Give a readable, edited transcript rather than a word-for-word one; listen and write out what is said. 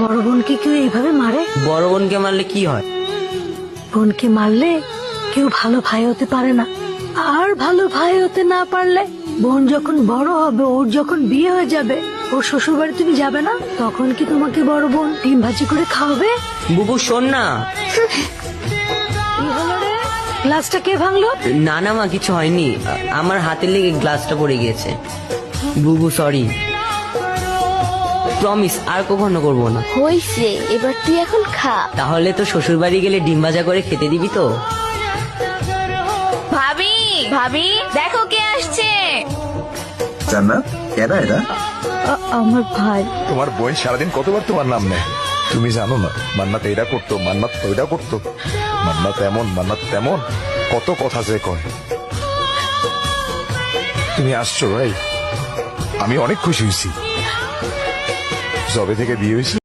বড় বোনকে কেউ এইভাবে মারে? বড় বোনকে মারলে কি হয়? বোনকে মারলে কেউ ভালো ভাই হতে পারে না, আর ভালো ভাই হতে না পারলে বোন যখন বড় হবে, ওর যখন বিয়ে হয়ে যাবে, ওর শ্বশুর বাড়ি তুমি যাবে না, তখন কি তোমাকে বড় বোন ডিম ভাজি করে খাওয়াবে? বুবু শোন না। কি হলো রে? গ্লাসটা কে ভাঙলো? না না মা, কিছু হয়নি, আমার হাতের লেগে গ্লাসটা পড়ে গিয়েছে। বুবু সরি, প্রমিস আর কখনো করবো না। হইছে, এবার তুই এখন খা। তাহলে তো শ্বশুর বাড়ি গেলে ডিম ভাজা করে খেতে দিবি তো? ভাবি, ভাবি দেখো কে আসছে। জান্নাত, কেনা এটা? আমার ভাই। তোমার বোন সারাদিন কতবার তোমার নাম নেয়, তুমি জানো না? মান্নাত এইটা করতো, মান্নাত ওইটা করতো, মান্নাত এমন, মান্নাত তেমন, কত কথা যে কয়। তুমি আসছো ভাই, আমি অনেক খুশি হয়েছি। জবে থেকে বিয়ে হয়েছে